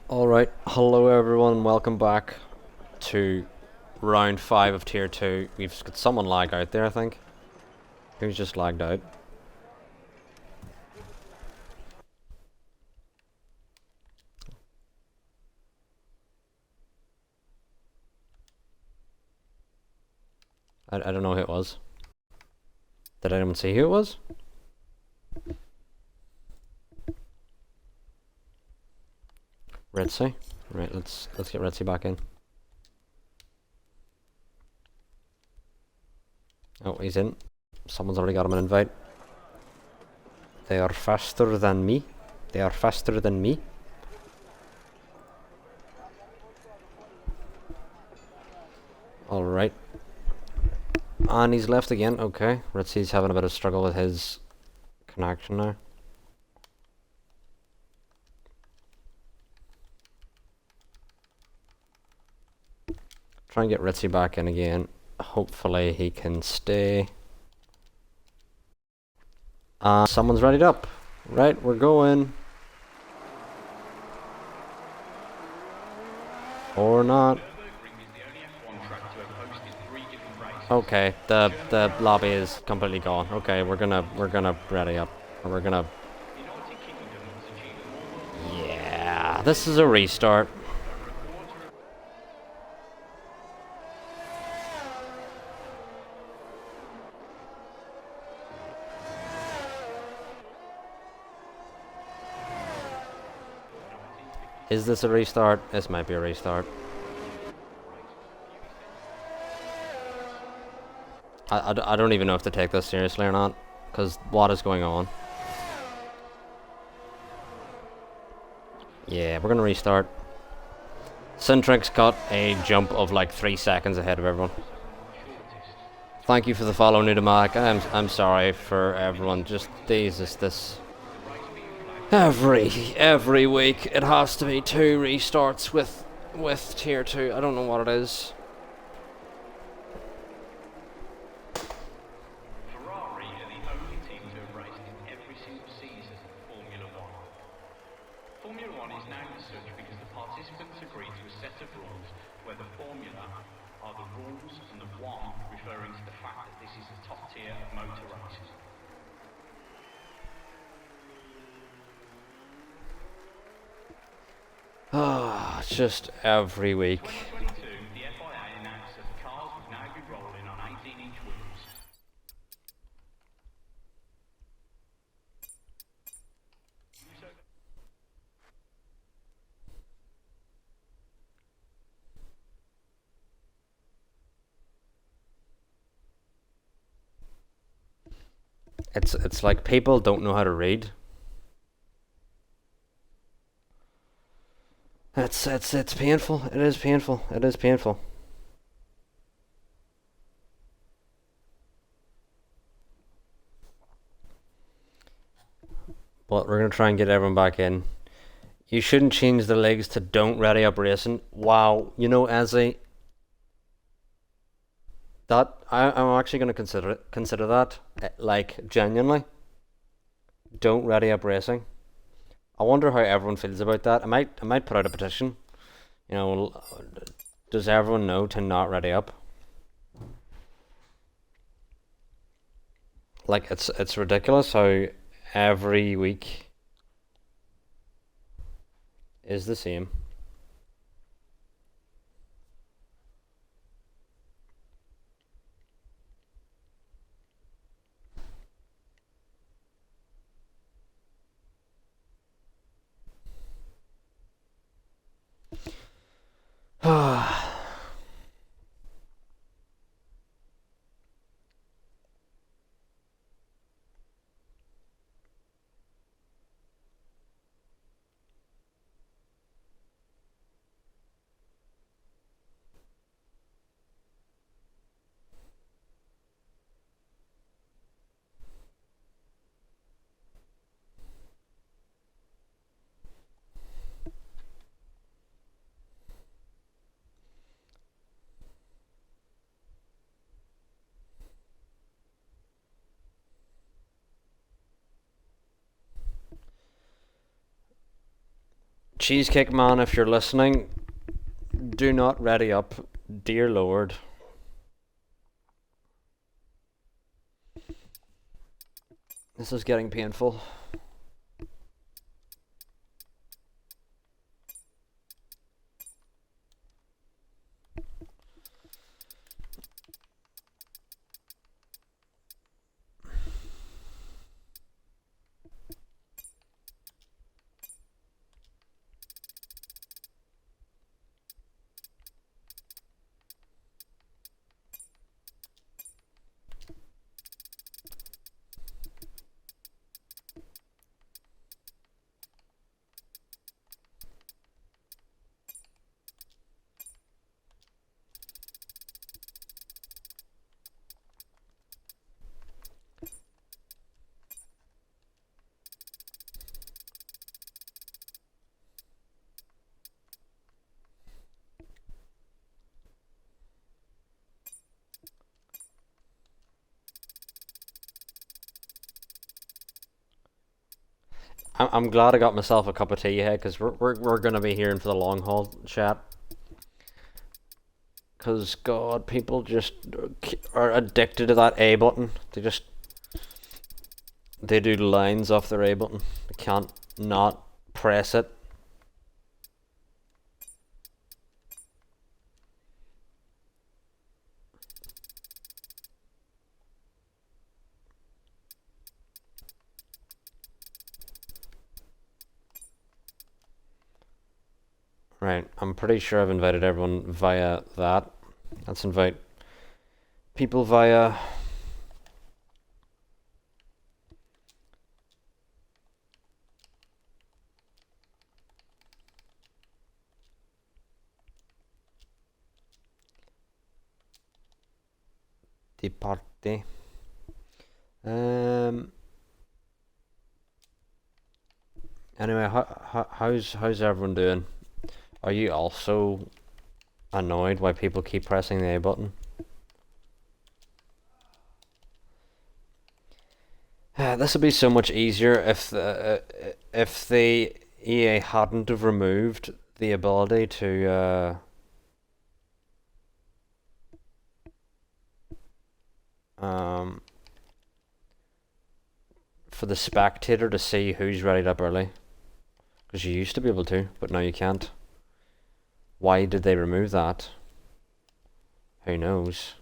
Alright, hello everyone, welcome back to round 5 of tier 2. We've got someone lagged out there, I think. Who's just lagged out? I don't know who it was. Did anyone see who it was? Ritzy? Right, let's get Ritzy back in. Oh, he's in. Someone's already got him an invite. They are faster than me. They are faster than me. Alright. And he's left again, okay. Ritzy's having a bit of struggle with his connection now. Try and get Ritzy back in again. Hopefully he can stay. Someone's readied up. Right, we're going. Or not. Okay, the lobby is completely gone. Okay, we're gonna ready up. We're gonna. Yeah, this is a restart. Is this a restart? This might be a restart. I don't even know if to take this seriously or not, because what is going on? Yeah, we're gonna restart. Centric's got a jump of like 3 seconds ahead of everyone. Thank you for the follow, Nudamak. I'm sorry for everyone. Just this. Every week it has to be 2 restarts with tier 2. I don't know what it is. Ferrari are the only team to have raced in every single season of Formula One. Formula One is named as such because the participants agreed to a set of rules where the formula are the rules and the one referring to the fact that this is the top tier of motor racing. Ah, just every week. 2022, the FIA announced that the cars would now be rolling on 18-inch wheels. It's like people don't know how to read. It's painful. It is painful. It is painful. But we're gonna try and get everyone back in. You shouldn't change the legs to don't ready up racing. Wow, you know, Ezzy, that I'm actually gonna consider that like genuinely. Don't ready up racing. I wonder how everyone feels about that. I might put out a petition. You know, does everyone know to not ready up? Like it's ridiculous how every week is the same. Cheesecake Man, if you're listening, do not ready up, dear Lord. This is getting painful. I'm glad I got myself a cup of tea here, because we're gonna be here for the long haul chat. Because God, people just are addicted to that A button. They do lines off their A button. They can't not press it. Right, I'm pretty sure I've invited everyone via that. Let's invite people via... the party. Anyway, how's everyone doing? Are you also annoyed why people keep pressing the A button? This would be so much easier if the EA hadn't have removed the ability to for the spectator to see who's readied up early, because you used to be able to, but now you can't. Why did they remove that? Who knows?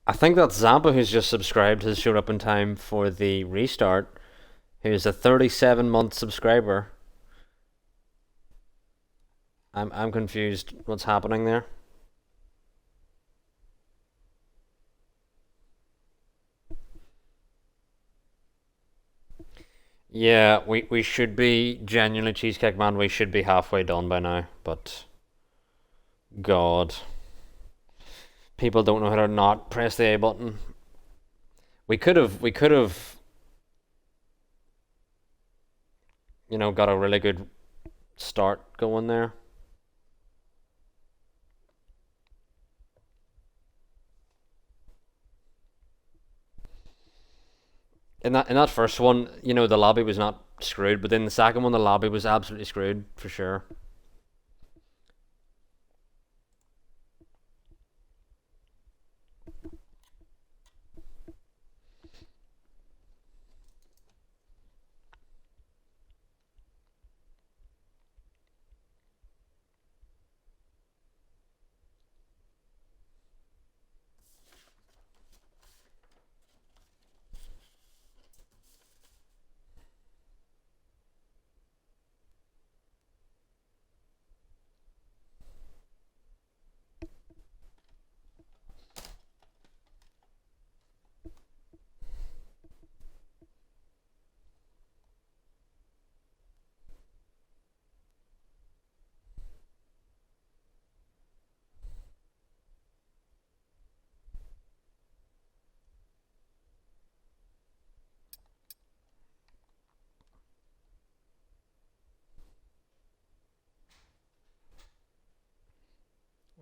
I think that Zampa, who's just subscribed, has showed up in time for the restart, who's a 37-month subscriber. I'm confused what's happening there. Yeah, we should be genuinely, Cheesecake Man, we should be halfway done by now, but God. People don't know how to not press the A button. We could have got a really good start going there. In that first one, the lobby was not screwed, but then the second one, the lobby was absolutely screwed for sure.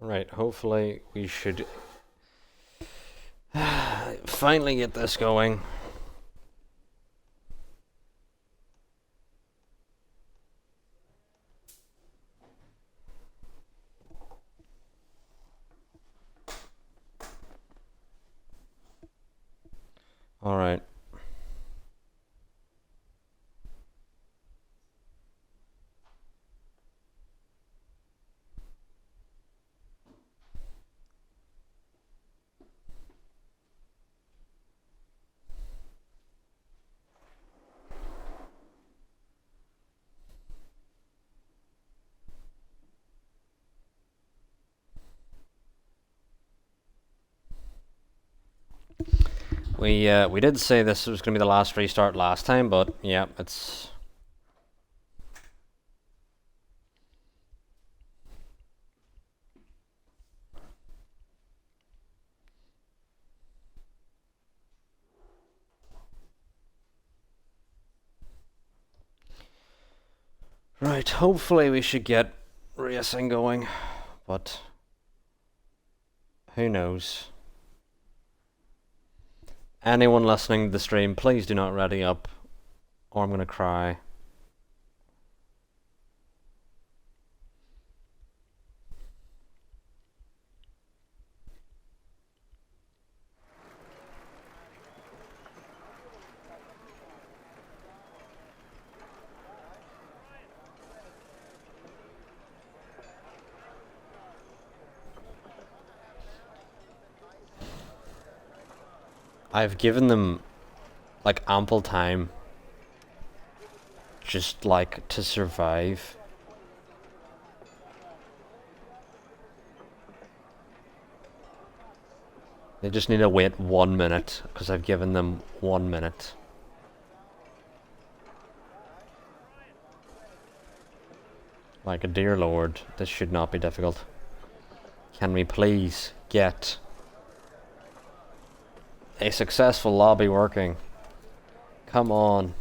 Right, hopefully we should finally get this going. Alright. We did say this was going to be the last restart last time, but yeah, it's... Right, hopefully we should get racing going, but who knows. Anyone listening to the stream, please do not ready up, or I'm gonna cry. I've given them like ample time just like to survive. They just need to wait 1 minute because I've given them 1 minute. Like, dear lord, this should not be difficult. Can we please get a successful lobby working? Come on.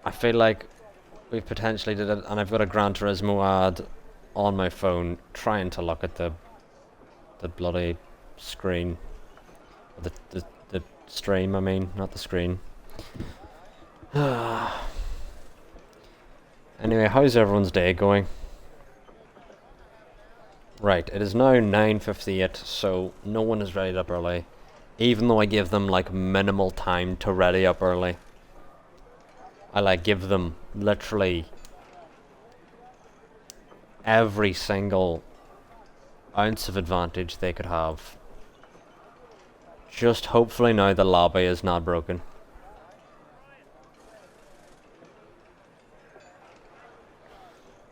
I feel like we've potentially did it, and I've got a Gran Turismo ad on my phone trying to look at the bloody screen. The stream, I mean, not the screen. Anyway, how's everyone's day going? Right, it is now 9:58, so no one is ready up early. Even though I give them like minimal time to ready up early. I like give them literally every single ounce of advantage they could have. Just hopefully now the lobby is not broken.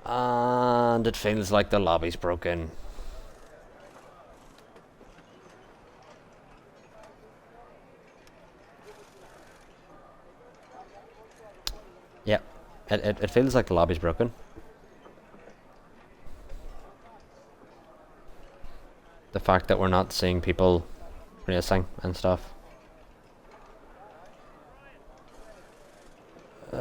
And it feels like the lobby's broken. Yep, it feels like the lobby's broken. The fact that we're not seeing people racing and stuff. Why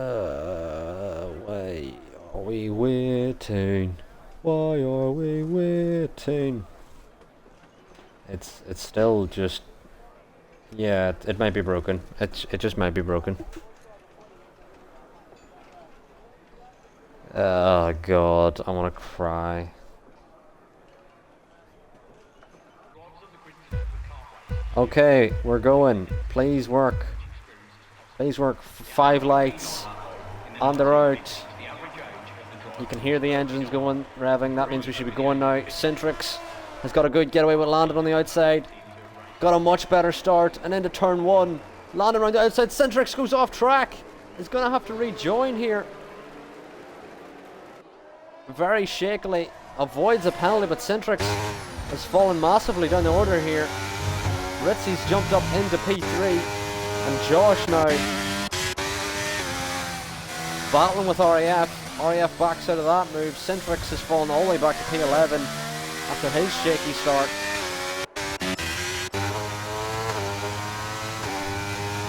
are we waiting? Why are we waiting? It's still just... Yeah, it might be broken. It just might be broken. Oh god, I wanna cry. Okay, we're going. Please work. Please work. 5 lights on the road. You can hear the engines going, revving. That means we should be going now. Centrix has got a good getaway with Landon on the outside. Got a much better start. And into turn 1. Landon around the outside. Centrix goes off track. Is going to have to rejoin here. Very shakily. Avoids a penalty, but Centrix has fallen massively down the order here. Ritzy's jumped up into P3, and Josh now battling with RAF. RAF backs out of that move. Centrix has fallen all the way back to P11 after his shaky start.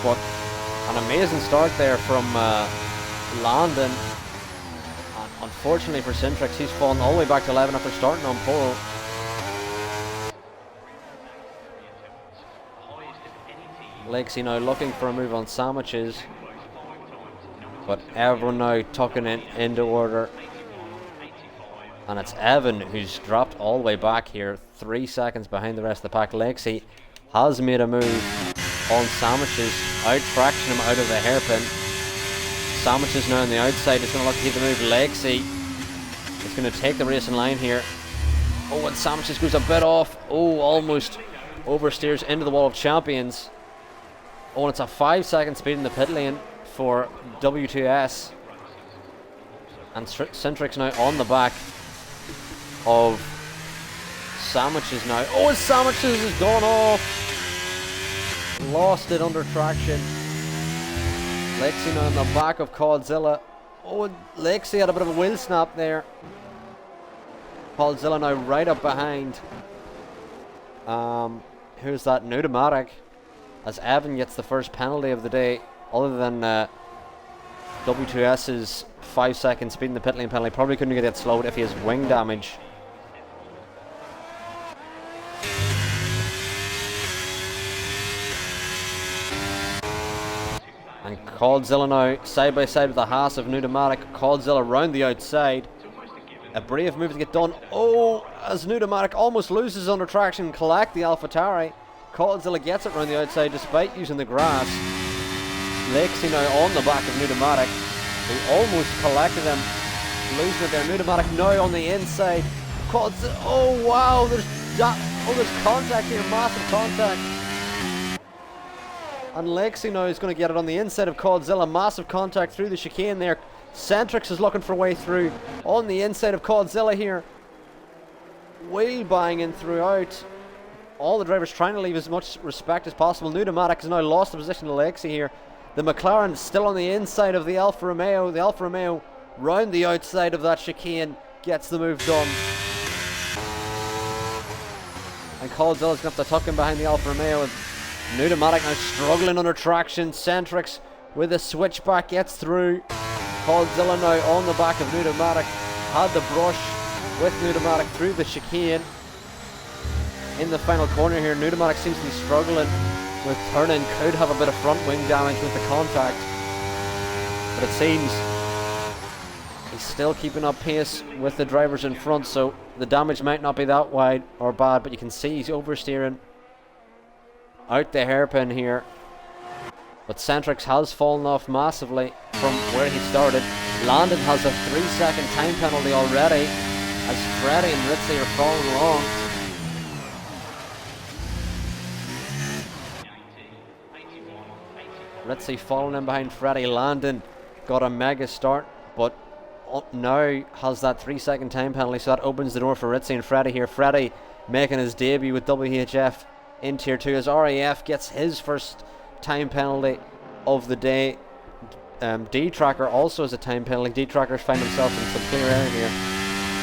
But an amazing start there from Landon. And Unfortunately for Centrix, he's fallen all the way back to 11 after starting on pole. Lakesy now looking for a move on sandwiches, but everyone now tucking it into order. And it's Evan who's dropped all the way back here, 3 seconds behind the rest of the pack. Lakesy has made a move on sandwiches, out traction him out of the hairpin. Sandwiches now on the outside is going to look to keep the move. Lakesy is going to take the racing line here. Oh, and sandwiches goes a bit off. Oh, almost oversteers into the wall of champions. Oh, and it's a 5-second speed in the pit lane for W2S. And Centrix now on the back of Sandwiches now. Oh, and Sandwiches has gone off. Lost it under traction. Lakesy now on the back of Caldzilla. Oh, and Lakesy had a bit of a wheel snap there. Caldzilla now right up behind. Who's that? Pneumatic. As Evan gets the first penalty of the day, other than W2S's 5-second speed in the pit lane penalty. Probably couldn't get that slowed if he has wing damage. And Caldzilla now side by side with the Haas of Pneumatic. Caldzilla round the outside. A brave move to get done. Oh, as Pneumatic almost loses under traction, collect the AlphaTauri. Caldzilla gets it round the outside despite using the grass. Lakesy now on the back of Pneumatic. He almost collected him. Losing it there. Pneumatic now on the inside. Caldzilla. Oh wow, there's contact here, massive contact. And Lakesy now is going to get it on the inside of Caldzilla. Massive contact through the chicane there. Centrix is looking for a way through on the inside of Caldzilla here. Wheel banging throughout. All the drivers trying to leave as much respect as possible. Pneumatic has now lost the position to Lakesy here. The McLaren still on the inside of the Alfa Romeo. The Alfa Romeo round the outside of that chicane gets the move done. And Caldzilla's going to have to tuck him behind the Alfa Romeo. Pneumatic now struggling under traction. Centrix with a switchback gets through. Caldzilla now on the back of Pneumatic. Had the brush with Pneumatic through the chicane. In the final corner here, Pneumatic seems to be struggling with turning. Could have a bit of front wing damage with the contact. But it seems he's still keeping up pace with the drivers in front, so the damage might not be that wide or bad, but you can see he's oversteering out the hairpin here. But Centrix has fallen off massively from where he started. Landon has a 3-second time penalty already as Freddie and Ritzy are following along. Ritzy following in behind Freddie. Landon got a mega start, but now has that 3-second time penalty, so that opens the door for Ritzy and Freddie here. Freddie making his debut with WHF in Tier 2 as RAF gets his first time penalty of the day. D-Tracker also has a time penalty. D-Tracker's find himself in some clear air here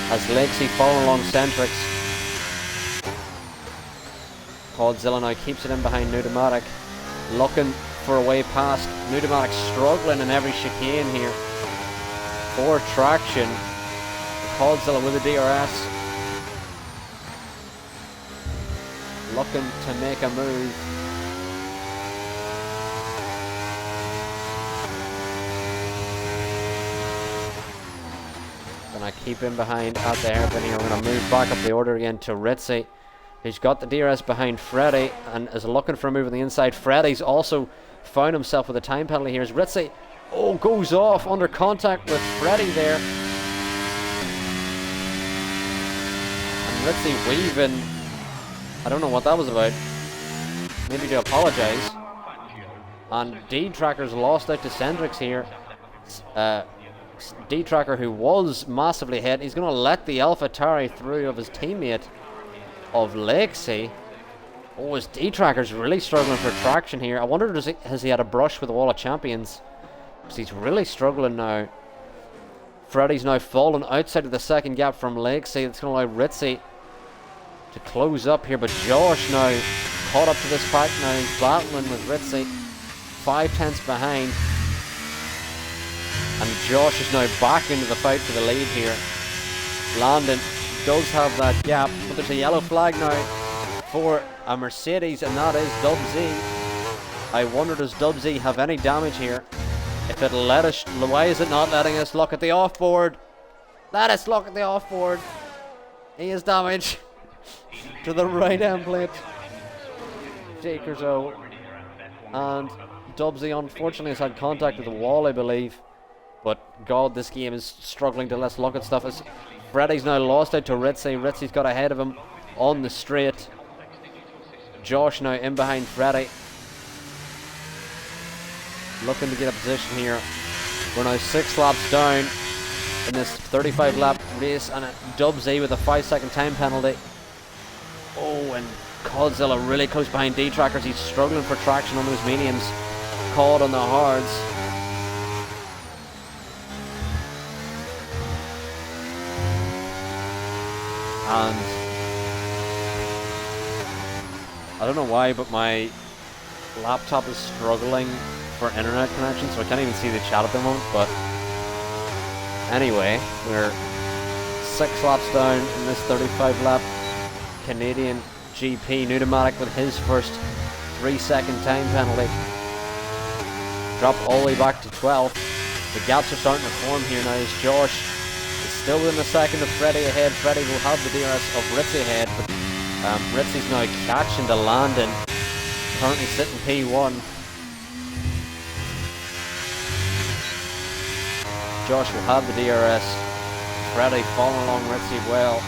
as Lakesy following along Centrix. Caldzilla now keeps it in behind Pneumatic, looking for a way past. Pneumatic struggling in every chicane here for traction. Caldzilla with a DRS looking to make a move. Gonna keep him behind at the hairpin here. We're gonna move back up the order again to Ritzy, who's got the DRS behind Freddie and is looking for a move on the inside. Freddie's also found himself with a time penalty here as Ritzy goes off under contact with Freddie there. And Ritzy weaving. I don't know what that was about. Maybe to apologise. And D-Tracker's lost out to Centrix here. D-Tracker, who was massively ahead, he's going to let the AlphaTauri through of his teammate of Lakesy. Oh, his D-Tracker's really struggling for traction here. I wonder, has he had a brush with the Wall of Champions? Because he's really struggling now. Freddie's now fallen outside of the second gap from Lakesy. It's going to allow Ritzy to close up here, but Josh now caught up to this pack now. He's battling with Ritzy, 5 tenths behind. And Josh is now back into the fight for the lead here. Landon does have that gap, but there's a yellow flag now for a Mercedes, and that is Dub Z. I wonder, does Dub Z have any damage here? If it'll let us, why is it not letting us look at the offboard? Let us look at the offboard. He has damage to the right end plate. Jakerzo. And Dub Z unfortunately has had contact with the wall, I believe. But God, this game is struggling to let's look at stuff. As Freddy's now lost out to Ritzy. Ritzy's got ahead of him on the straight. Josh now in behind Freddy. Looking to get a position here. We're now 6 laps down in this 35 lap race, and Dub Z with a 5-second time penalty. Oh, and Codzilla really close behind D-Trackers. He's struggling for traction on those mediums. Caught on the hards. And I don't know why, but my laptop is struggling for internet connection, so I can't even see the chat at the moment. But anyway, we're 6 laps down in this 35 lap Canadian GP. Pneumatic with his first 3-second time penalty. Drop all the way back to 12. The gaps are starting to form here now as Josh is still within a second of Freddy ahead. Freddy will have the DRS of Ritzy ahead, but Ritzy's now catching to Landon, currently sitting P1. Josh will have the DRS. Freddy following along Ritzy well,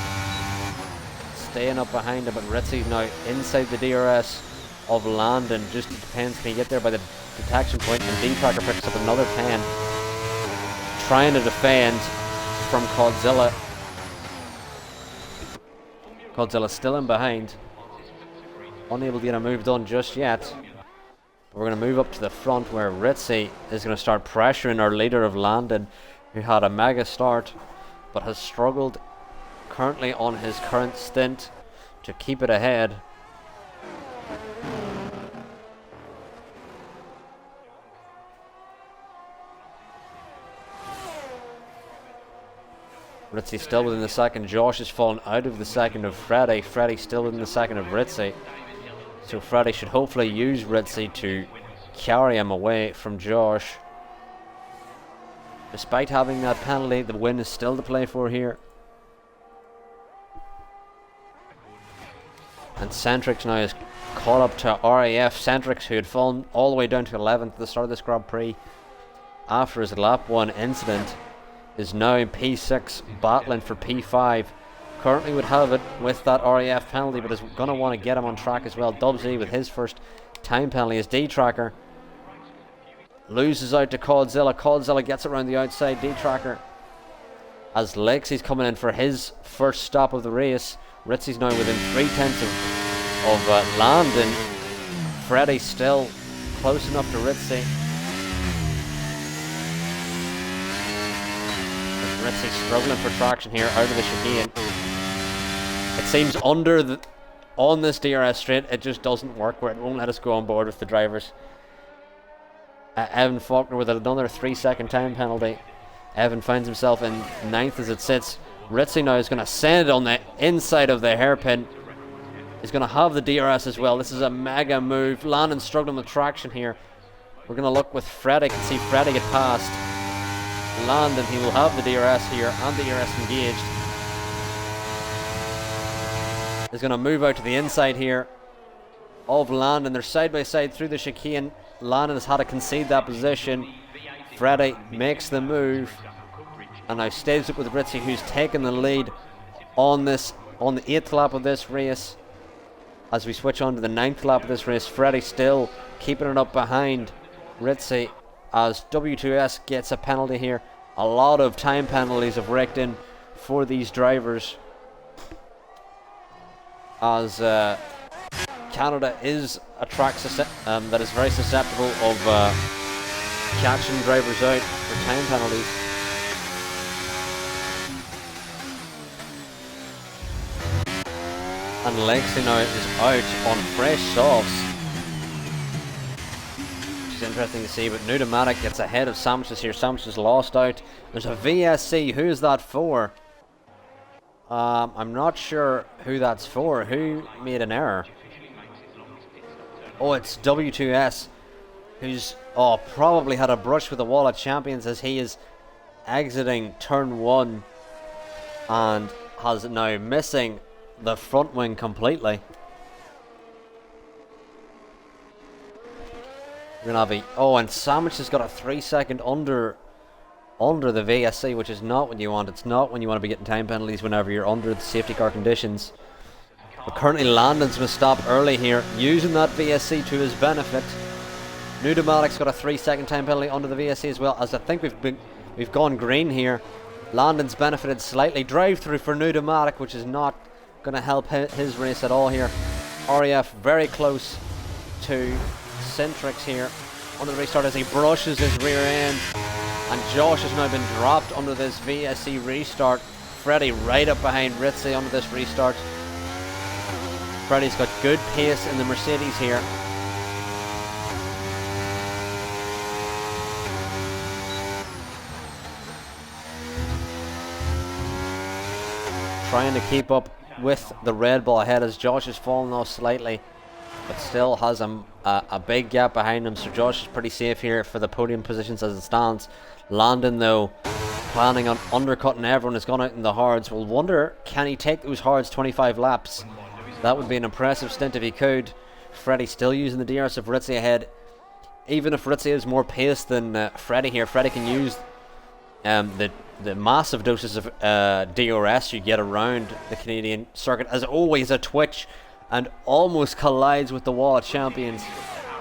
staying up behind him, but Ritzy's now inside the DRS of Landon. Just depends, can he get there by the detection point, and D-Tracker picks up another 10, trying to defend from Codzilla. Codzilla still in behind, unable to get a move done just yet. We're going to move up to the front where Ritzy is going to start pressuring our leader of Landon, who had a mega start but has struggled currently on his current stint to keep it ahead. Ritzy still within the second. Josh has fallen out of the second of Freddy. Freddy still within the second of Ritzy. So Freddy should hopefully use Ritzy to carry him away from Josh. Despite having that penalty, the win is still to play for here. And Centrix now is caught up to RAF. Centrix, who had fallen all the way down to 11th at the start of this Grand Prix after his lap 1 incident, is now in P6 battling for P5. Currently would have it with that RAF penalty, but is going to want to get him on track as well. Dub Z with his first time penalty as D-Tracker loses out to Codzilla. Codzilla gets around the outside. D-Tracker, as Lexi's coming in for his first stop of the race. Ritzy's now within 3/10 of Landon. Freddy still close enough to Ritzy. Ritzy struggling for traction here out of the chicane. It seems on this DRS straight, it just doesn't work, where it won't let us go on board with the drivers. Evan Faulkner with another 3-second time penalty. Evan finds himself in 9th as it sits. Ritzy now is going to send it on the inside of the hairpin. He's going to have the DRS as well. This is a mega move. Landon struggling with traction here. We're going to look with Freddy. Can see Freddy get past Landon. He will have the DRS here and the DRS engaged. He's going to move out to the inside here of Landon. They're side by side through the chicane. Landon has had to concede that position. Freddy makes the move and now stays up with Ritzy, who's taken the lead on the 8th lap of this race. As we switch on to the 9th lap of this race, Freddy still keeping it up behind Ritzy as W2S gets a penalty here. A lot of time penalties have raked in for these drivers, as Canada is a track that is very susceptible of catching drivers out for time penalties. And Lexi now is out on fresh softs. She's interesting to see, but Pneumatic gets ahead of Sandwiches here. Sandwiches lost out. There's a VSC. Who is that for? I'm not sure who that's for. Who made an error? Oh, it's W2S, who's probably had a brush with the wall of champions as he is exiting turn 1 and has now missing the front wing completely. We're gonna have and Sandwich has got a 3-second under the VSC, which is not what you want. It's not when you want to be getting time penalties whenever you're under the safety car conditions. But currently Landon's going to stop early here, using that VSC to his benefit. Pneumatic's got a 3-second time penalty under the VSC as well, as I think we've gone green here. Landon's benefited slightly. Drive through for Pneumatic, which is not going to help his race at all here. RAF very close to Centrix here on the restart as he brushes his rear end. And Josh has now been dropped under this VSC restart. Freddie right up behind Ritzy under this restart. Freddie's got good pace in the Mercedes here. Trying to keep up with the Red Bull ahead as Josh has fallen off slightly, but still has a big gap behind him, so Josh is pretty safe here for the podium positions as it stands. Landon, though, planning on undercutting everyone, has gone out in the hards. We'll wonder, can he take those hards 25 laps? That would be an impressive stint if he could. Freddie still using the DRS of Ritzy ahead. Even if Ritzy has more pace than Freddie here, Freddie can use the massive doses of DRS you get around the Canadian circuit. As always, a twitch and almost collides with the wall of champions.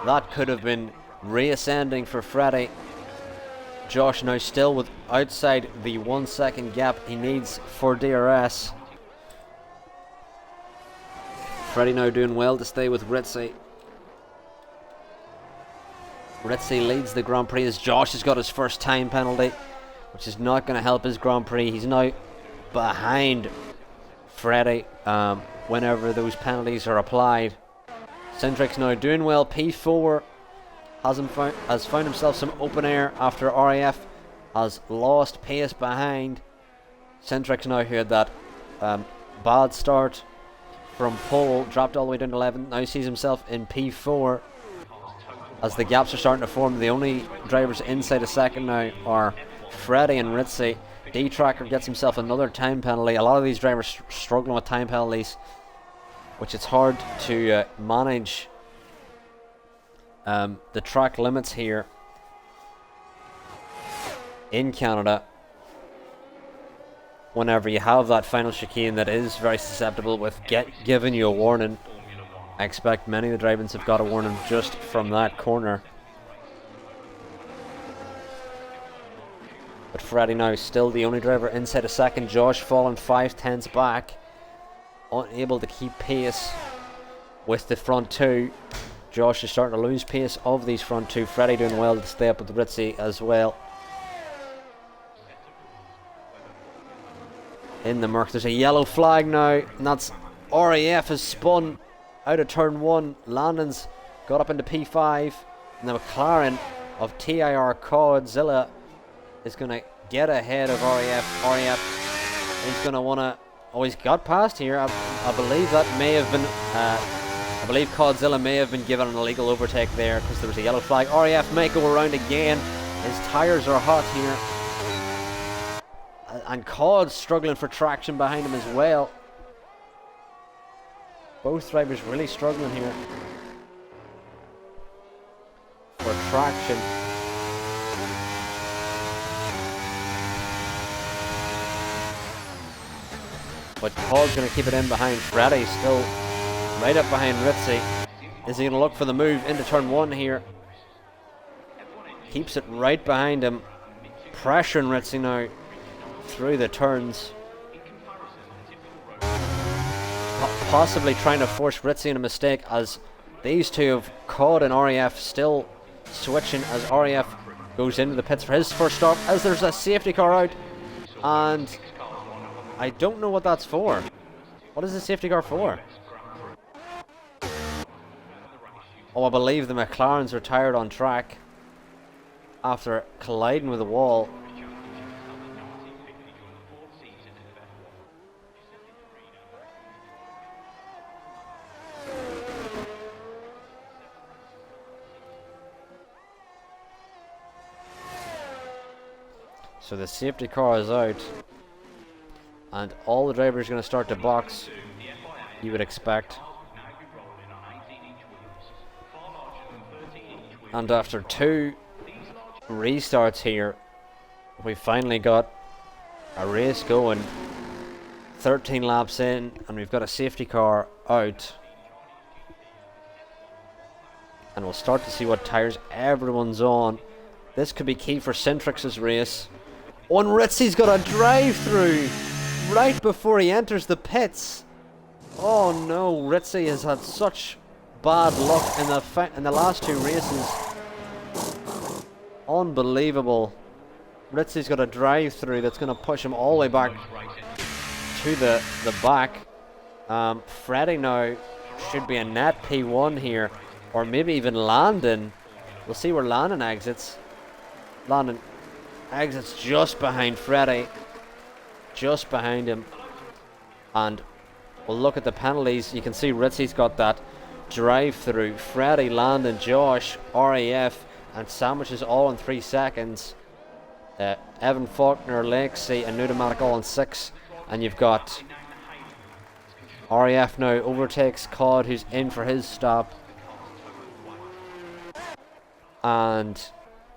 That could have been reascending for Freddie. Josh now still with outside the 1 second gap he needs for DRS. Freddie now doing well to stay with Ritzy. Ritzy leads the Grand Prix as Josh has got his first time penalty, which is not going to help his Grand Prix. He's now behind Freddie whenever those penalties are applied. Centrix now doing well. P4 has found himself some open air after RAF has lost pace behind. Centrix now had that bad start from pole, dropped all the way down to 11, now sees himself in P4 as the gaps are starting to form. The only drivers inside a second now are Freddie and Ritzy. D-Tracker gets himself another time penalty. A lot of these drivers struggling with time penalties, which it's hard to manage the track limits here in Canada whenever you have that final chicane that is very susceptible with giving you a warning. I expect many of the drive-ins have got a warning just from that corner. But Freddie now still the only driver inside a second. Josh falling 5/10 back, unable to keep pace with the front two. Josh is starting to lose pace of these front two. Freddie doing well to stay up with Ritzy as well. In the Merc, there's a yellow flag now, and that's RAF has spun out of turn 1. Landon's got up into P5, and the McLaren of TIR Codzilla is going to get ahead of RAF. RAF is going to want to... Oh, he's got past here. I believe that may have been... I believe Codzilla may have been given an illegal overtake there because there was a yellow flag. RAF may go around again. His tyres are hot here. And Cod's struggling for traction behind him as well. Both drivers really struggling here for traction. But Cod's going to keep it in behind Freddie, still right up behind Ritzy. Is he going to look for the move into turn 1 here? Keeps it right behind him. Pressuring Ritzy now through the turns. Possibly trying to force Ritzy in a mistake as these two have Cod and RAF still switching as RAF goes into the pits for his first stop as there's a safety car out, and I don't know what that's for. What is the safety car for? Oh, I believe the McLaren's retired on track. after colliding with the wall. So the safety car is out, and all the drivers are going to start to box, you would expect. And after 2 restarts here, we finally got a race going. 13 laps in, and we've got a safety car out. And we'll start to see what tyres everyone's on. This could be key for Centrix's race. Oh, and Ritzy's got a drive-through right before he enters the pits. Oh no, Ritzy has had such bad luck in the last 2 races. Unbelievable. Ritzy's got a drive-through that's going to push him all the way back to the back. Freddie now should be a net P1 here, or maybe even Landon. We'll see where Landon exits. Landon exits just behind Freddie, just behind him. And we'll look at the penalties. You can see Ritzy's got that drive-through. Freddie, Landon, Josh, RAF, and sandwiches all in 3 seconds. Evan Faulkner, Lexi, and Pneumatic all in 6. And you've got RAF now overtakes Cod, who's in for his stop. And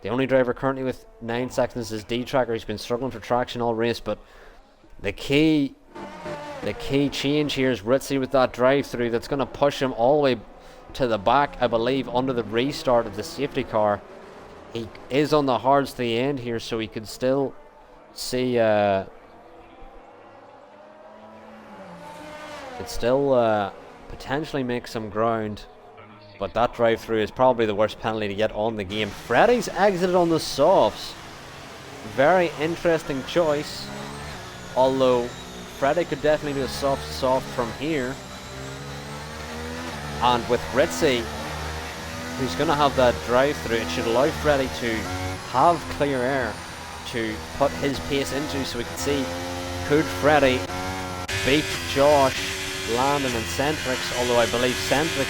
the only driver currently with 9 seconds is D-Tracker. He's been struggling for traction all race, but the key change here is Ritzy with that drive-through that's going to push him all the way to the back, I believe, under the restart of the safety car. He is on the hards to the end here, so he could still see potentially make some ground. But that drive-through is probably the worst penalty to get on the game. Freddy's exited on the softs. Very interesting choice. Although Freddy could definitely do a soft from here. And with Ritzy, who's going to have that drive-through, it should allow Freddy to have clear air to put his pace into, so we can see, could Freddy beat Josh, Landon and Centrix, although I believe Centrix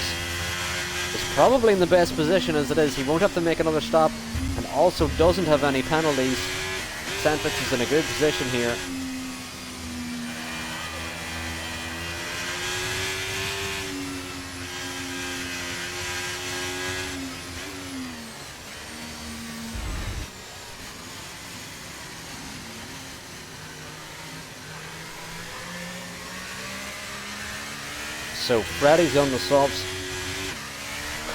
is probably in the best position as it is. He won't have to make another stop and also doesn't have any penalties. Centrix is in a good position here. So Freddy's on the softs,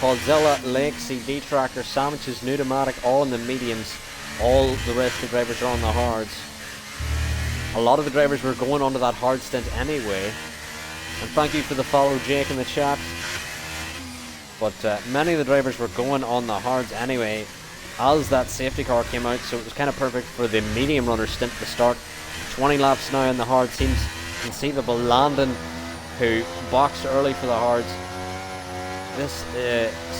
Codzilla, Lexi, D-Tracker, Sandwiches, Pneumatic, all in the mediums. All the rest of the drivers are on the hards. A lot of the drivers were going onto that hard stint anyway. And thank you for the follow, Jake, in the chat. But many of the drivers were going on the hards anyway as that safety car came out, so it was kind of perfect for the medium runner stint to start. 20 laps now in the hard seems conceivable. Landon, who boxed early for the hards. This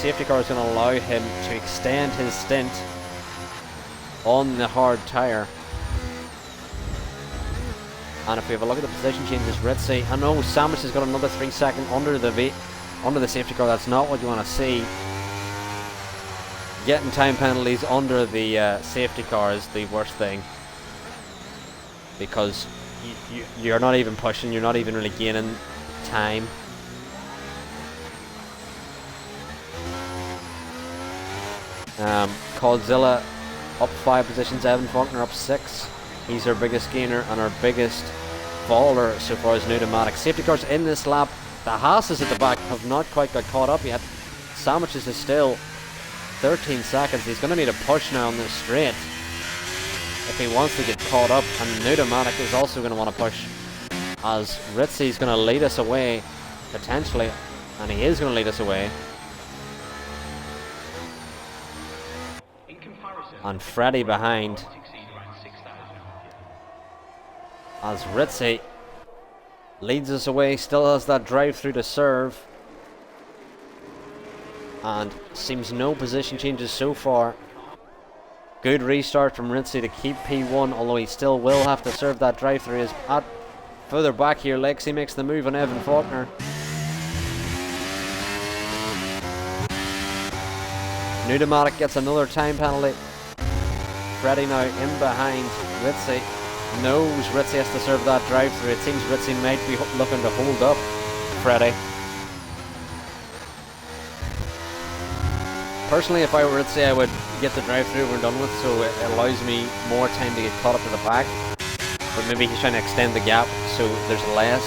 safety car is going to allow him to extend his stint on the hard tyre. And if we have a look at the position changes, Ritzy, I know Sandwich has got another 3 seconds under the safety car. That's not what you want to see. Getting time penalties under the safety car is the worst thing, because you're not even pushing, you're not even really gaining time. Codzilla up 5 positions, Evan Faulkner up 6. He's our biggest gainer and our biggest faller so far as Pneumatic. Safety cars in this lap. The Haas's at the back have not quite got caught up yet. Sandwiches is still 13 seconds. He's going to need a push now on this straight if he wants to get caught up, and Pneumatic is also going to want to push, as Ritzy's going to lead us away potentially, and he is going to lead us away. And Freddy behind, as Ritzy leads us away, still has that drive through to serve, and seems no position changes so far. Good restart from Ritzy to keep P1, although he still will have to serve that drive-through. Is at further back here, Lexi makes the move on Evan Faulkner. Nudomatic gets another time penalty. Freddie now in behind Ritzy. Knows Ritzy has to serve that drive-through. It seems Ritzy might be looking to hold up Freddie. Personally, if I were Ritzy, I would get the drive-through we're done with, so it allows me more time to get caught up to the back. But maybe he's trying to extend the gap so there's less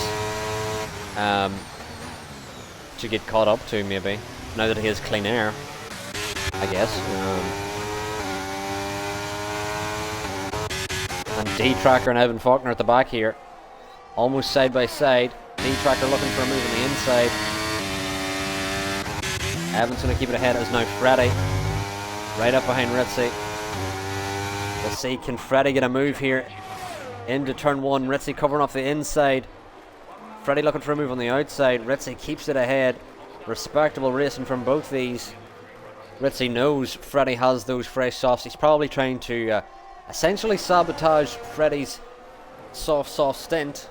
to get caught up to, maybe, now that he has clean air, I guess. And D-Tracker and Evan Faulkner at the back here, almost side by side. D-Tracker looking for a move on the inside. Evan's going to keep it ahead as now Freddie, right up behind Ritzy. We'll see, can Freddie get a move here into turn one? Ritzy covering off the inside. Freddie looking for a move on the outside. Ritzy keeps it ahead. Respectable racing from both these. Ritzy knows Freddie has those fresh softs. He's probably trying to essentially sabotage Freddie's soft stint.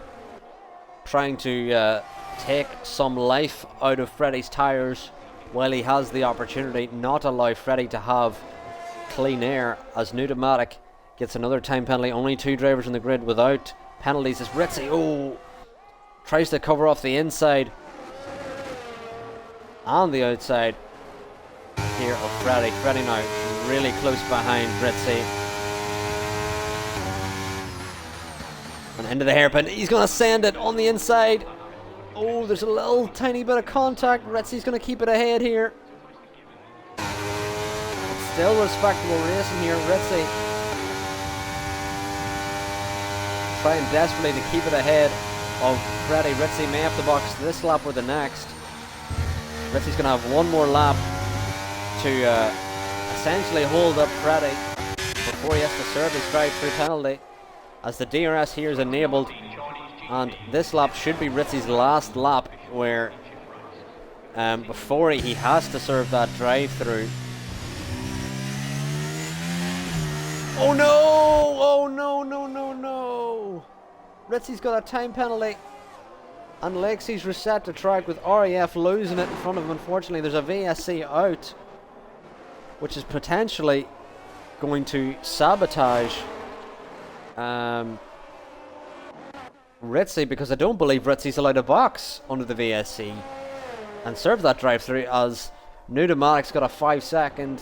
Trying to take some life out of Freddie's tyres while he has the opportunity, not allow Freddie to have clean air, as Nudomatic gets another time penalty. Only 2 drivers on the grid without penalties as Ritzy, tries to cover off the inside and the outside here of Freddie. Freddie now really close behind Ritzy. And into the hairpin, he's going to send it on the inside. There's a little tiny bit of contact. Ritzy's going to keep it ahead here. It's still respectable racing here. Ritzy trying desperately to keep it ahead of Freddie. Ritzy may have to box this lap or the next. Ritzy's going to have one more lap to essentially hold up Freddie before he has to serve his drive-through penalty, as the DRS here is enabled. And this lap should be Ritzy's last lap, where before he has to serve that drive-through. Oh no! Oh no, no, no, no! Ritzy's got a time penalty. And Lexi's reset the track with RAF losing it in front of him. Unfortunately, there's a VSC out, which is potentially going to sabotage Ritzy, because I don't believe Ritzy's allowed to box under the VSC and serve that drive-through, as Nudomatic's got a 5-second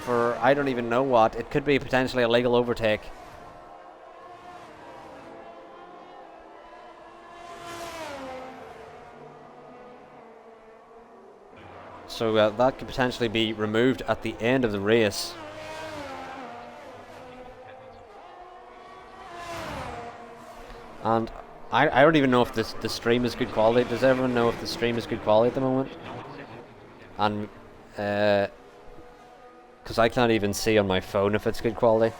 for I don't even know what. It could be potentially a legal overtake. So that could potentially be removed at the end of the race. And I don't even know if the stream is good quality. Does everyone know if the stream is good quality at the moment? And because I can't even see on my phone if it's good quality.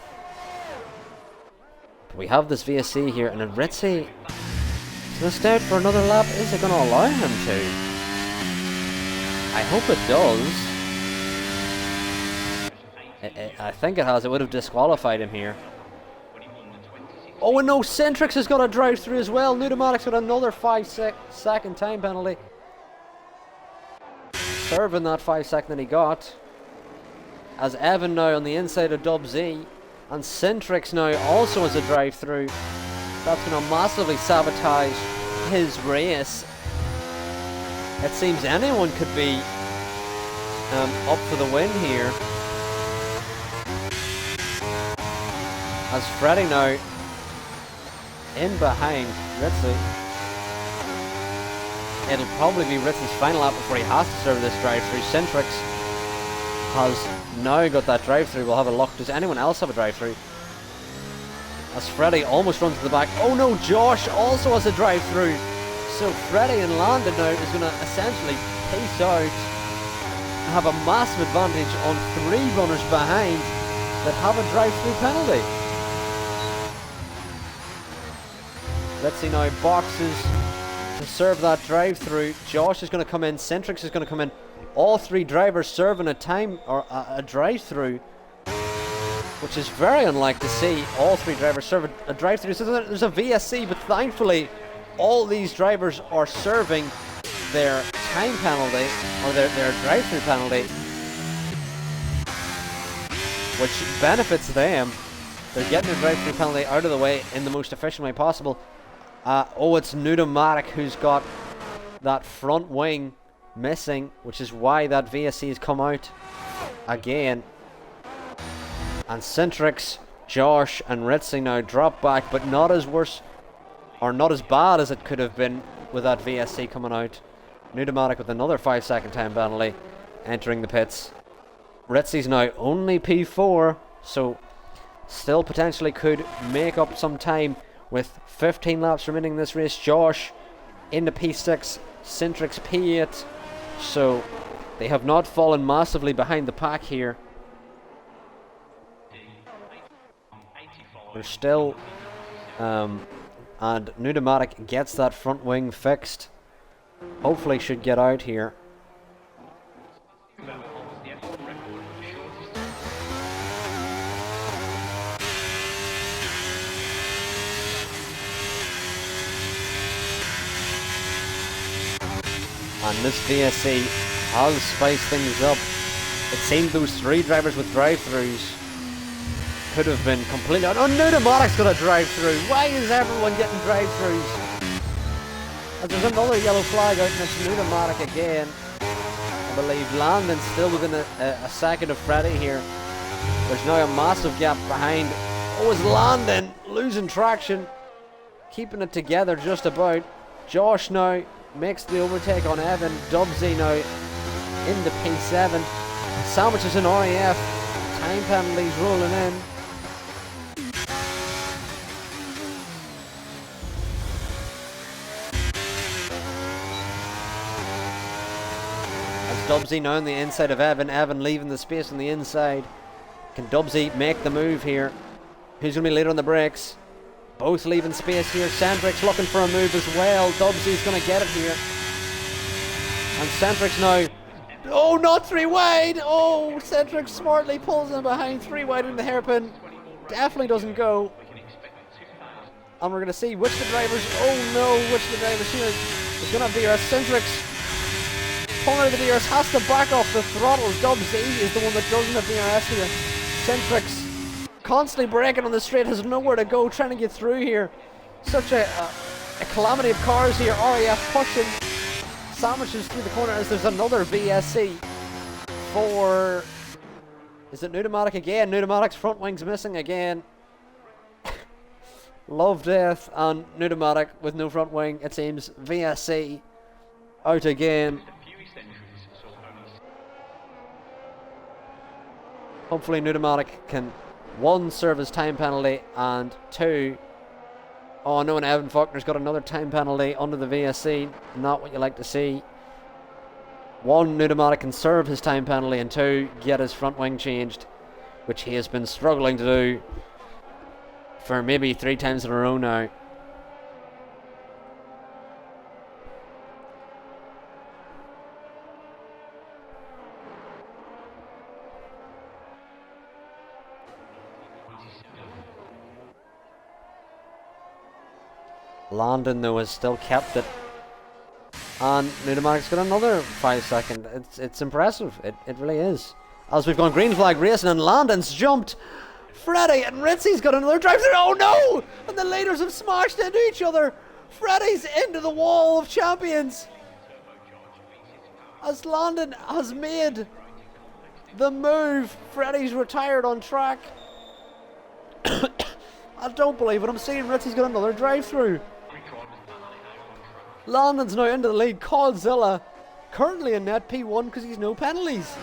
But we have this VSC here, and Ritzy is going to stay out for another lap. Is it going to allow him to? I hope it does. I think it has. It would have disqualified him here. Oh, and no, Centrix has got a drive through as well. Nudomatic's got another 5-second time penalty. Serving that 5-second that he got. As Evan now on the inside of Dub Z. And Centrix now also has a drive through. That's going to massively sabotage his race. It seems anyone could be up for the win here. As Freddie now in behind Ritzy. It'll probably be Ritzy's final lap before he has to serve this drive-through. Centrix has now got that drive-through. We'll have a look. Does anyone else have a drive-through? As Freddie almost runs to the back. Oh no, Josh also has a drive-through. So Freddie and Landon now is going to essentially pace out and have a massive advantage on 3 runners behind that have a drive-through penalty. Let's see now, boxes to serve that drive-through. Josh is going to come in, Centrix is going to come in. All 3 drivers serving a time or a drive-through. which is very unlike to see all three drivers serve a drive-through. So there's a VSC, but thankfully all these drivers are serving their time penalty, or their drive-through penalty, which benefits them. They're getting their drive-through penalty out of the way in the most efficient way possible. It's Pneumatic who's got that front wing missing, which is why that VSC has come out again. And Centrix, Josh and Ritzy now drop back, but not as worse, or not as bad as it could have been with that VSC coming out. Pneumatic with another 5-second time penalty entering the pits. Ritzy's now only P4, so still potentially could make up some time with 15 laps remaining in this race. Josh into P6, Centrix P8, so they have not fallen massively behind the pack here. They're still and Pneumatic gets that front wing fixed. Hopefully should get out here. And this VSC has spiced things up. It seemed those three drivers with drive-throughs could have been completely... Oh, Pneumatic's got a drive-through. Why is everyone getting drive-throughs? There's another yellow flag out, and it's Pneumatic again. I believe Landon's still within a second of Freddie here. There's now a massive gap behind. Is Landon losing traction? Keeping it together just about. Josh now makes the overtake on Evan. Dubsy now into P7. Sandwiches in RAF. Time penalties rolling in. Dubsy now on the inside of Evan. Evan leaving the space on the inside. Can Dubsy make the move here? Who's going to be later on the brakes? Both leaving space here. Centrix looking for a move as well. Dubsy's going to get it here. And Centrix now. Oh, not 3 wide. Oh, Centrix smartly pulls in behind. 3 wide in the hairpin. Definitely doesn't go. And we're going to see which the drivers. Oh no, which the drivers here. It's going to be our Centrix. Pulling out of the DRS, has to back off the throttle. Dubsy is the one that doesn't have DRS here. Centrix constantly braking on the straight, has nowhere to go, trying to get through here. Such a calamity of cars here. RAF pushing, sandwiches through the corner as there's another VSC for... Is it Pneumatic again? Pneumatic's front wing's missing again. Love Death and Pneumatic with no front wing, it seems. VSC out again. Hopefully Pneumatic can, 1, serve his time penalty, and 2... Oh no, and Evan Faulkner's got another time penalty under the VSC. Not what you like to see. 1, Pneumatic can serve his time penalty, and 2, get his front wing changed, which he has been struggling to do for maybe 3 times in a row now. Landon though has still kept it, and Pneumatic's got another 5 second. It's impressive, it really is. As we've gone green flag racing and Landon's jumped. Freddie and Ritzy's got another drive through. Oh no! And the leaders have smashed into each other. Freddie's into the wall of champions as Landon has made the move. Freddie's retired on track. I don't believe it. I'm seeing Ritzy's got another drive through. Landon's now into the lead. Codzilla currently in net P1 because he's no penalties.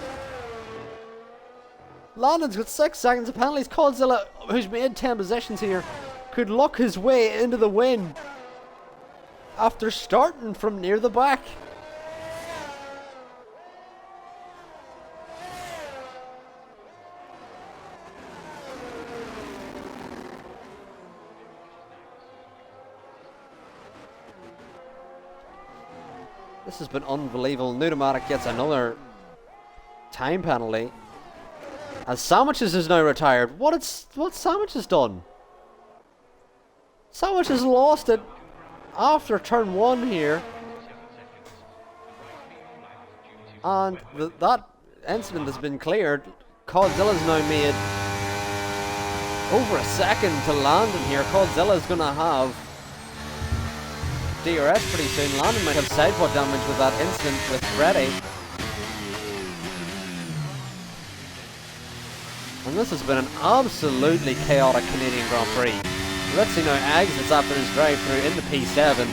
Landon's got 6 seconds of penalties. Codzilla, who's made 10 positions here, could luck his way into the win after starting from near the back. This has been unbelievable. Pneumatic gets another time penalty. As Sandwiches is now retired. What Sandwiches done? Sandwiches lost it after turn 1 here. And that incident has been cleared. Coldzilla's now made over a second to Landon here. Coldzilla's going to have DRS pretty soon. Landon might have sidepod damage with that incident with Freddy. And this has been an absolutely chaotic Canadian Grand Prix. Let's see now, exits after his drive-through in the P7.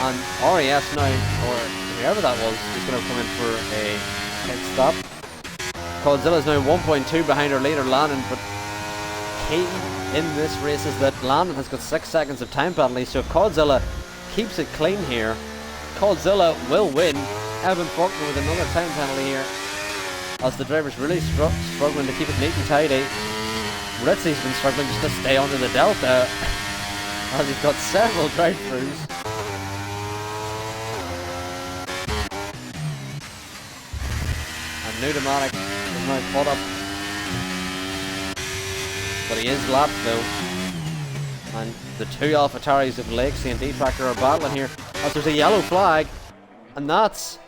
And RAS now, or whoever that was, is going to come in for a pit stop. Coldzilla's now 1.2 behind her leader Landon, but key in this race is that Landon has got 6 seconds of time penalty, so if Coldzilla keeps it clean here, Coldzilla will win. Evan Faulkner with another time penalty here, as the driver's really struggling to keep it neat and tidy. Ritzy's been struggling just to stay under the delta, as he's got several drive-throughs. And Pneumatic is now caught up, but he is lapped though. And the two AlphaTauris of Lakesy and D-Tractor are battling here, as there's a yellow flag, and that's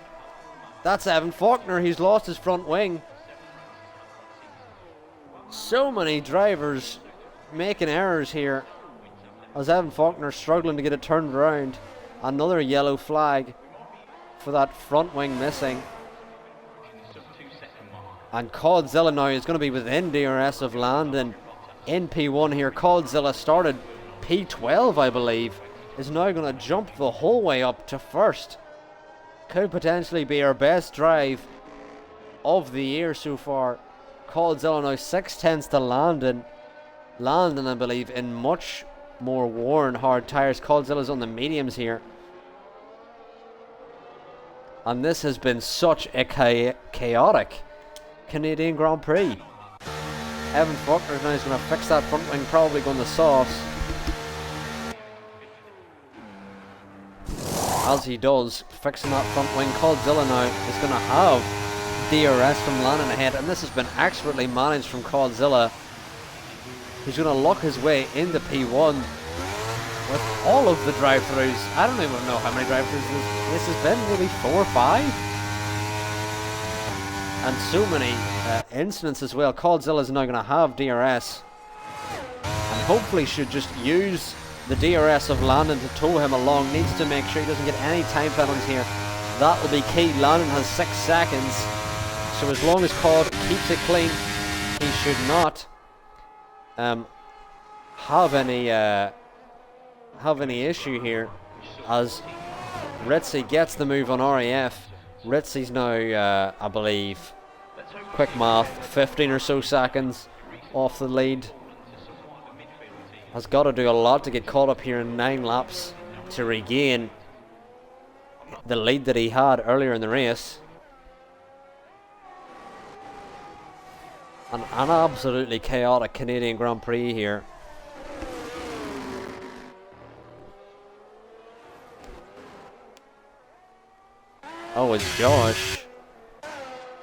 Evan Faulkner. He's lost his front wing. So many drivers making errors here, as Evan Faulkner struggling to get it turned around. Another yellow flag for that front wing missing. And Coldzilla now is going to be within DRS of Landon in P1 here. Coldzilla started P12, I believe, is now going to jump the whole way up to first. Could potentially be our best drive of the year so far. Coldzilla now 6/10 to Landon. Landon, I believe, in much more worn hard tyres. Coldzilla's on the mediums here. And this has been such a chaotic Canadian Grand Prix. Evan Faulkner now is going to fix that front wing, probably going to sauce. As he does, fixing that front wing, Coldzilla now is going to have DRS from Landon ahead, and this has been expertly managed from Coldzilla. He's going to luck his way into P1 with all of the drive-throughs. I don't even know how many drive-throughs this has been, maybe 4 or 5? And so many incidents as well. Coldzilla is now going to have DRS, and hopefully should just use the DRS of Landon to tow him along. Needs to make sure he doesn't get any time penalties here. That will be key. Landon has 6 seconds, so as long as Cod keeps it clean, he should not have any issue here, as Ritzy gets the move on RAF. Ritzy's now, I believe, quick math, 15 or so seconds off the lead. Has got to do a lot to get caught up here in 9 laps to regain the lead that he had earlier in the race. An absolutely chaotic Canadian Grand Prix here. Oh, it's Josh.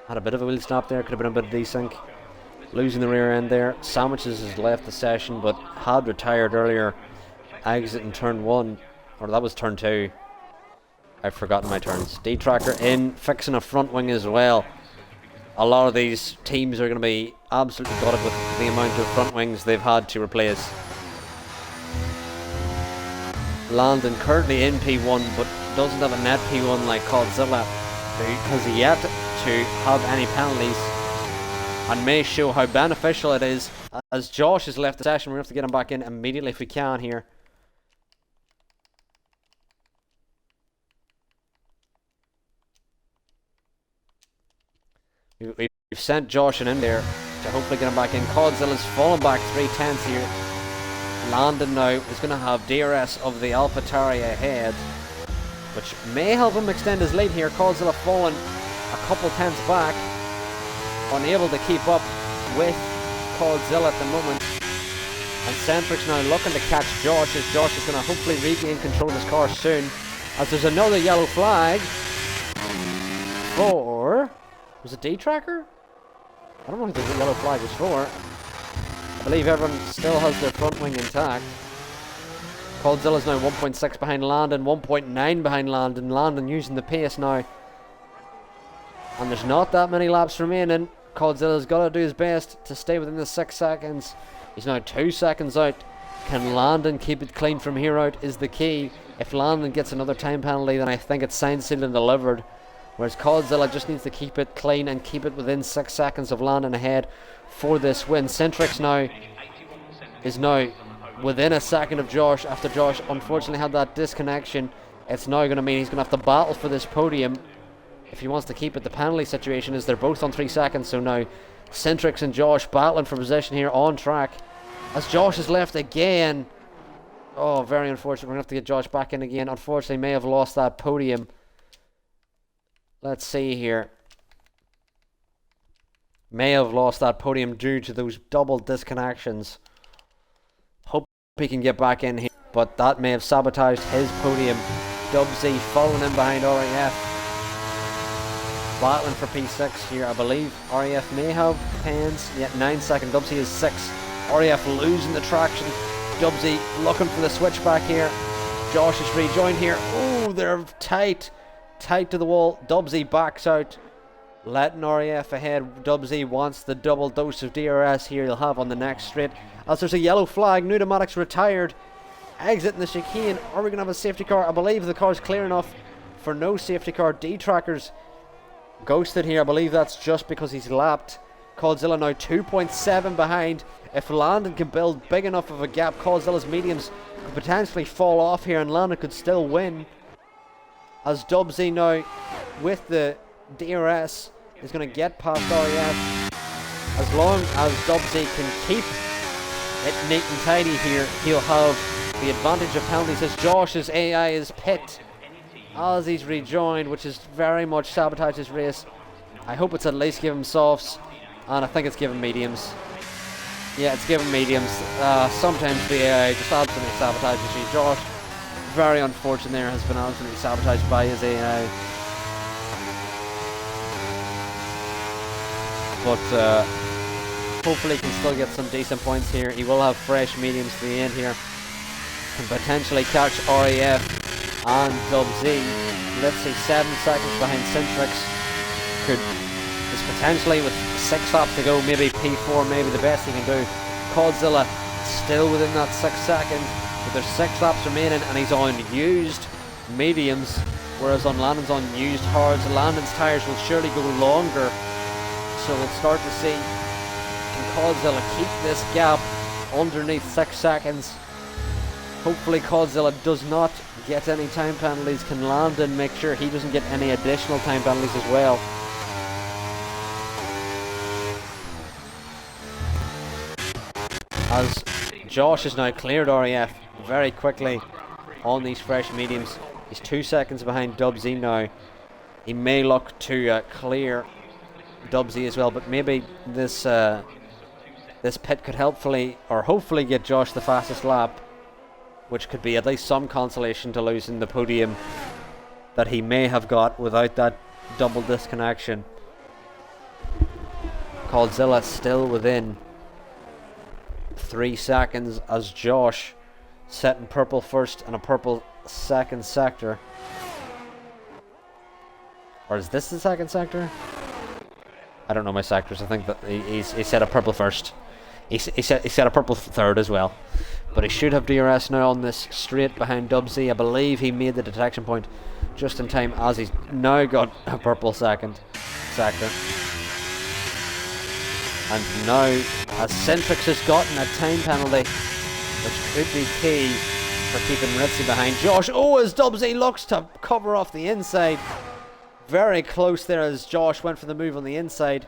Had a bit of a wheel stop there, could have been a bit of desync. Losing the rear end there. Sandwiches has left the session, but had retired earlier. Exit in turn 1, or that was turn 2. I've forgotten my turns. D-Tracker in, fixing a front wing as well. A lot of these teams are going to be absolutely gutted with the amount of front wings they've had to replace. Landon currently in P1, but doesn't have a net P1 like Coldzilla, who has yet to have any penalties, and may show how beneficial it is. As Josh has left the session, we're going to have to get him back in immediately if we can here. We've sent Josh in there to hopefully get him back in. Coldzilla's fallen back 3/10 here. Landon now is going to have DRS of the AlphaTauri ahead, which may help him extend his lead here. Coldzilla fallen a couple tenths back, unable to keep up with Coldzilla at the moment. And Centric's now looking to catch Josh, as Josh is going to hopefully regain control of his car soon, as there's another yellow flag for... was it D-Tracker? I don't know what the yellow flag was for. I believe everyone still has their front wing intact. Coldzilla's now 1.6 behind Landon, 1.9 behind Landon. Landon using the pace now. And there's not that many laps remaining. Coldzilla's got to do his best to stay within the 6 seconds. He's now 2 seconds out. Can Landon keep it clean from here out is the key. If Landon gets another time penalty, then I think it's signed, sealed and delivered. Whereas Coldzilla just needs to keep it clean and keep it within 6 seconds of Landon ahead for this win. Centrix now is now within a second of Josh after Josh unfortunately had that disconnection. It's now going to mean he's going to have to battle for this podium if he wants to keep it. The penalty situation is they're both on 3 seconds, so now Centrix and Josh battling for position here on track as Josh is left again. Oh, very unfortunate. We're going to have to get Josh back in again. Unfortunately, may have lost that podium. Let's see here. May have lost that podium due to those double disconnections. Hope he can get back in here, but that may have sabotaged his podium. Dubsy following in behind RAF. Battling for P6 here, I believe. RAF may have pens. Yet 9 second. Dubsy is 6. RAF losing the traction. Dubsy looking for the switchback here. Josh is rejoined here. Oh, they're tight to the wall. Dubsy backs out, letting RAF ahead. Dubsy wants the double dose of DRS here he'll have on the next straight. As there's a yellow flag, Pneumatics retired. Exiting the chicane. Are we going to have a safety car? I believe the car's clear enough for no safety car. D-Trackers ghosted here. I believe that's just because he's lapped. Coldzilla now 2.7 behind. If Landon can build big enough of a gap, Coldzilla's mediums could potentially fall off here and Landon could still win. As Dubsy now with the DRS is going to get past RAF. As long as Dubsy can keep it neat and tidy here, he'll have the advantage of penalties as Josh's AI is pit as he's rejoined, which is very much sabotage his race. I hope it's at least give him softs, and I think it's given mediums. Yeah, it's given mediums. Sometimes the AI just absolutely sabotages you. Josh, very unfortunate there, has been absolutely sabotaged by his AI. But hopefully he can still get some decent points here. He will have fresh mediums to the end here. Can potentially catch RAF and Dubsy. Let's see, 7 seconds behind Centrix. Is potentially, with 6 laps to go, maybe P4, maybe the best he can do. Coldzilla still within that 6 seconds, but there's 6 laps remaining and he's on used mediums, whereas on Landon's on used hards. Landon's tyres will surely go longer, so we'll start to see, can Coldzilla keep this gap underneath 6 seconds? Hopefully Coldzilla does not get any time penalties. Can Landon make sure he doesn't get any additional time penalties as well? As Josh has now cleared RAF very quickly on these fresh mediums. He's 2 seconds behind Dubsy now. He may look to clear Dubsy as well, but maybe this pit could hopefully get Josh the fastest lap, which could be at least some consolation to losing the podium that he may have got without that double disconnection. Coldzilla still within 3 seconds as Josh set in purple first and a purple second sector. Or is this the second sector? I don't know my sectors. I think that he set a purple first. He set a purple third as well. But he should have DRS now on this straight behind Dubsy. I believe he made the detection point just in time as he's now got a purple second sector. And now, as Centrix has gotten a time penalty, which could be key for keeping Ritzy behind Josh. Oh, as Dubsy looks to cover off the inside. Very close there as Josh went for the move on the inside.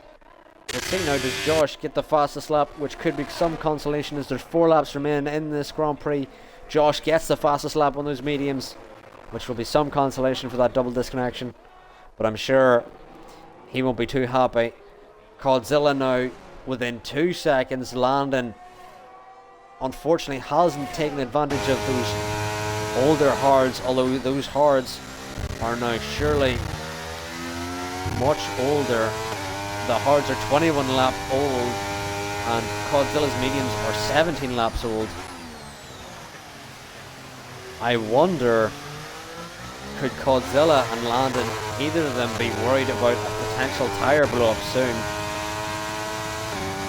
We'll see now, does Josh get the fastest lap, which could be some consolation as there's 4 laps remaining in this Grand Prix. Josh gets the fastest lap on those mediums, which will be some consolation for that double disconnection. But I'm sure he won't be too happy. Coldzilla now within 2 seconds. Landon unfortunately hasn't taken advantage of those older hards, although those hards are now surely much older the hards are 21 lap old, and Codzilla's mediums are 17 laps old. I wonder, could Codzilla and Landon, either of them, be worried about a potential tyre blow up soon?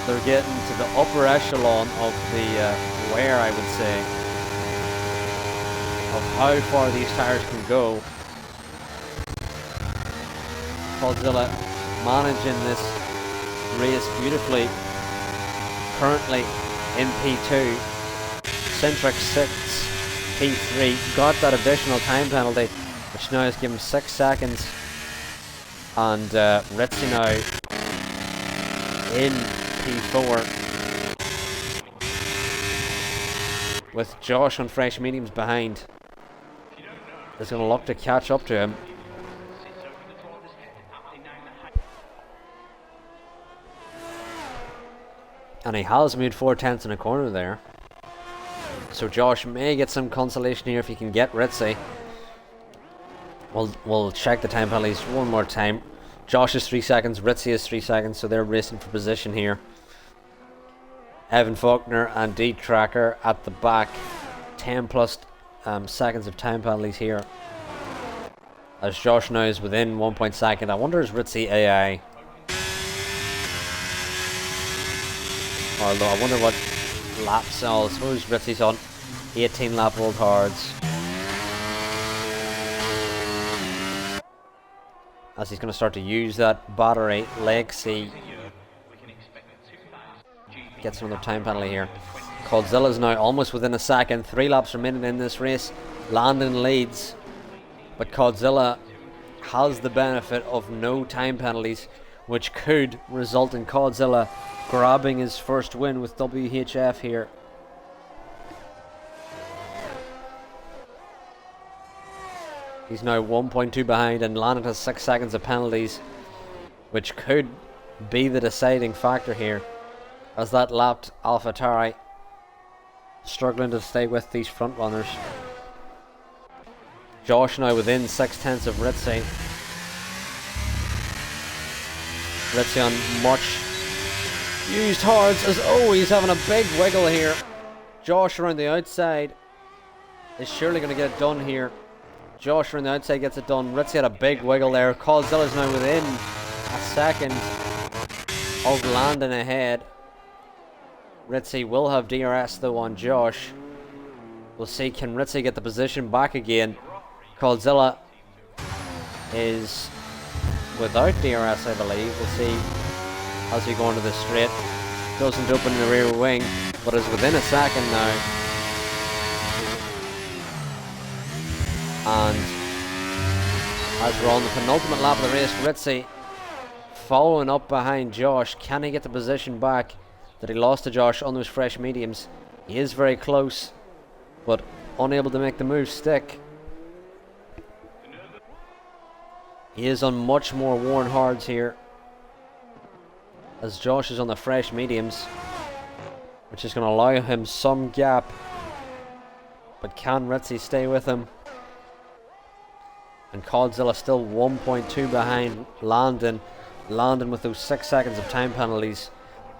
They're getting to the upper echelon of the wear, I would say, of how far these tyres can go. Codzilla managing this race beautifully. Currently in P2, Centric 6, P3 got that additional time penalty, which now has given 6 seconds, and Ritzy now in P4 with Josh on fresh mediums behind. Is going to look to catch up to him. And he has made 4 tenths in a corner there. So Josh may get some consolation here if he can get Ritzy. We'll check the time penalties one more time. Josh is 3 seconds, Ritzy is 3 seconds, so they're racing for position here. Evan Faulkner and D Tracker at the back. 10 plus seconds of time penalties here. As Josh now is within 1 second. I wonder is Ritzy AI? Although I wonder what laps. I suppose Ritzy's on 18 lap old hards. As he's going to start to use that battery, Lexi gets another time penalty here. Codzilla's now almost within a second. 3 laps remaining in this race. Landon leads, but Codzilla has the benefit of no time penalties, which could result in Codzilla grabbing his first win with WHF here. He's now 1.2 behind, and Landon has 6 seconds of penalties, which could be the deciding factor here, as that lapped AlphaTauri struggling to stay with these front runners. Josh now within 6 tenths of Ritzy. Ritzy on much used hards, as he's having a big wiggle here. Josh around the outside is surely going to get it done here. Josh around the outside gets it done. Ritzy had a big wiggle there. Codzilla's now within a second of Landon ahead. Ritzy will have DRS though on Josh. We'll see, can Ritzy get the position back again? Codzilla is without DRS, I believe. We'll see as we go into the straight. Doesn't open the rear wing, but is within a second now. And as we're on the penultimate lap of the race, Ritzy following up behind Josh. Can he get the position back that he lost to Josh on those fresh mediums? He is very close, but unable to make the move stick. He is on much more worn hards here, as Josh is on the fresh mediums, which is going to allow him some gap. But can Ritzy stay with him? And Codzilla still 1.2 behind Landon. Landon with those 6 seconds of time penalties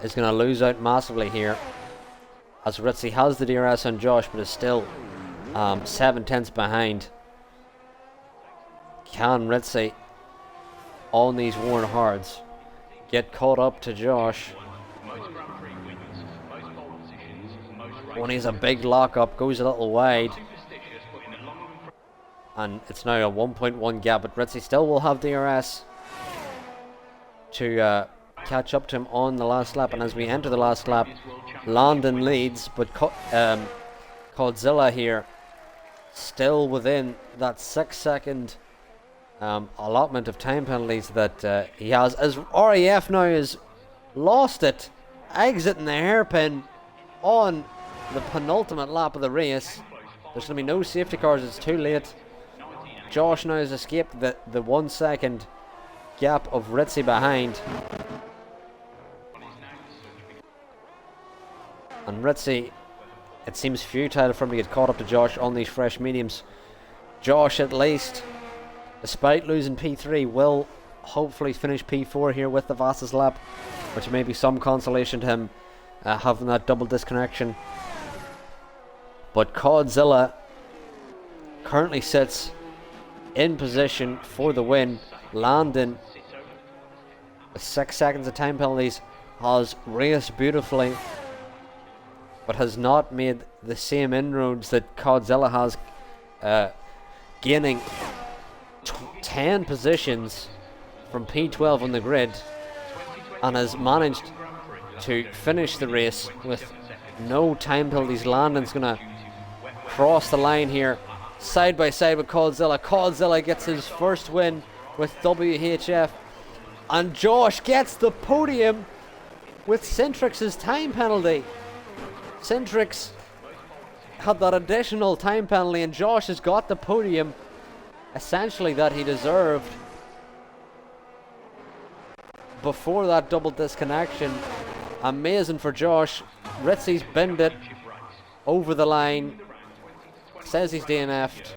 is going to lose out massively here, as Ritzy has the DRS on Josh, but is still 7 tenths behind. Can Ritzy on these worn hards get caught up to Josh? When he's a big lockup, goes a little wide, and it's now a 1.1 gap, but Ritzy still will have DRS to catch up to him on the last lap. And as we enter the last lap, Landon leads, but Codzilla here still within that 6 second allotment of time penalties that he has, as RAF now has lost it, exiting the hairpin on the penultimate lap of the race. There's going to be no safety cars, it's too late. Josh now has escaped the 1 second gap of Ritzy behind, and Ritzy, it seems futile for him to get caught up to Josh on these fresh mediums. Josh, at least, despite losing P3, will hopefully finish P4 here with the fastest lap, which may be some consolation to him having that double disconnection. But Codzilla currently sits in position for the win. Landon, with 6 seconds of time penalties, has raced beautifully, but has not made the same inroads that Codzilla has, gaining 10 positions from P12 on the grid, and has managed to finish the race with no time penalties. Landon's gonna cross the line here, side by side with Codzilla. Codzilla gets his first win with WHF, and Josh gets the podium with Centrix's time penalty. Centrix had that additional time penalty, and Josh has got the podium, essentially, that he deserved before that double disconnection. Amazing for Josh. Ritzy's binned it over the line, says he's DNF'd,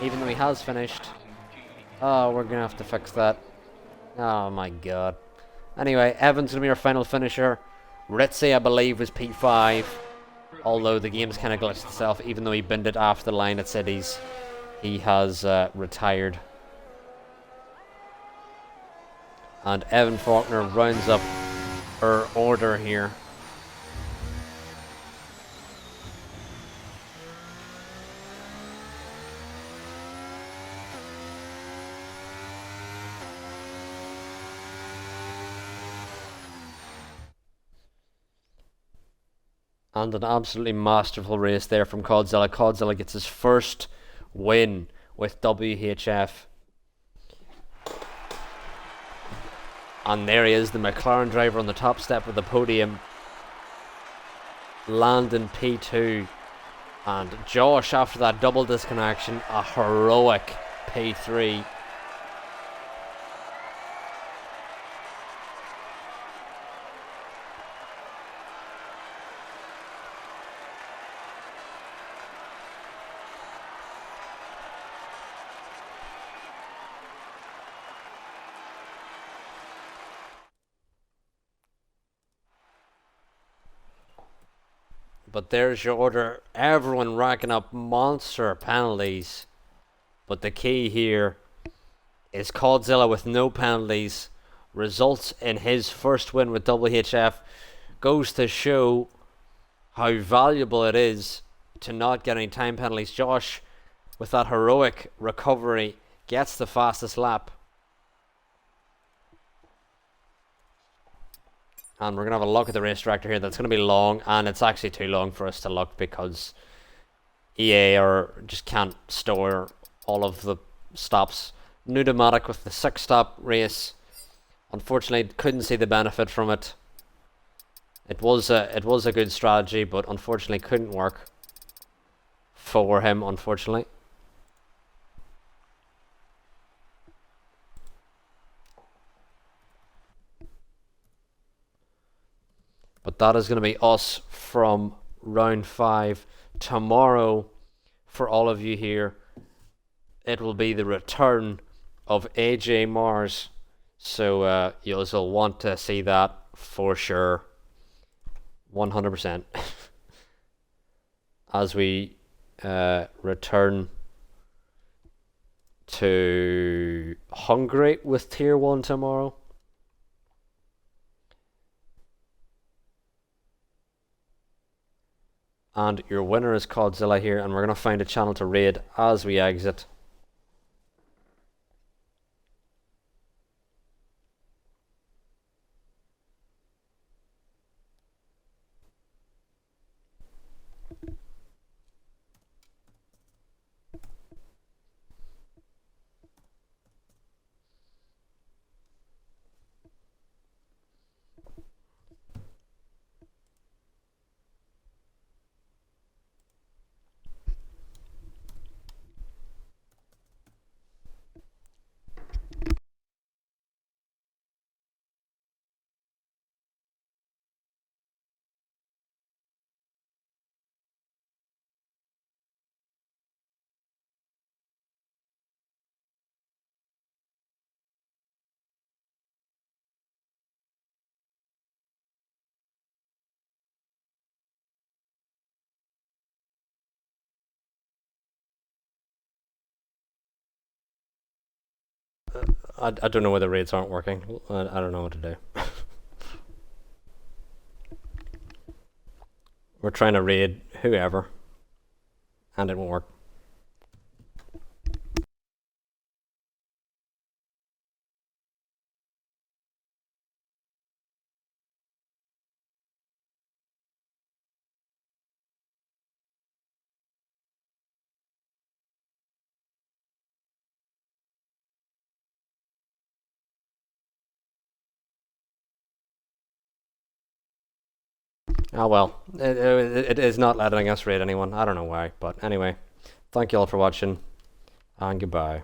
even though he has finished. Oh, we're gonna have to fix that. Oh my god. Anyway, Evan's gonna be our final finisher. Ritzy, I believe, was P5, although the game's kind of glitched itself. Even though he binned it after the line, it said he has retired. And Evan Faulkner rounds up our order here. And an absolutely masterful race there from Codzilla. Codzilla gets his first win with WHF. And there he is, the McLaren driver on the top step of the podium. Landon P2. And Josh, after that double disconnection, a heroic P3. But there's your order. Everyone racking up monster penalties. But the key here is Codzilla with no penalties results in his first win with WHF. Goes to show how valuable it is to not get any time penalties. Josh, with that heroic recovery, gets the fastest lap. And we're going to have a look at the race director here. That's going to be long, and it's actually too long for us to look because EA just can't store all of the stops. Pneumatic with the 6-stop race. Unfortunately, couldn't see the benefit from it. It was a good strategy, but unfortunately couldn't work for him, unfortunately. But that is going to be us from round 5. Tomorrow, for all of you here, it will be the return of AJ Mars. So you'll want to see that for sure. 100%. As we return to Hungary with Tier 1 tomorrow. And your winner is Codzilla here, and we're going to find a channel to raid as we exit. I don't know why the raids aren't working. I don't know what to do. We're trying to raid whoever, and it won't work. Ah well, it is not letting us raid anyone. I don't know why, but anyway, thank you all for watching, and goodbye.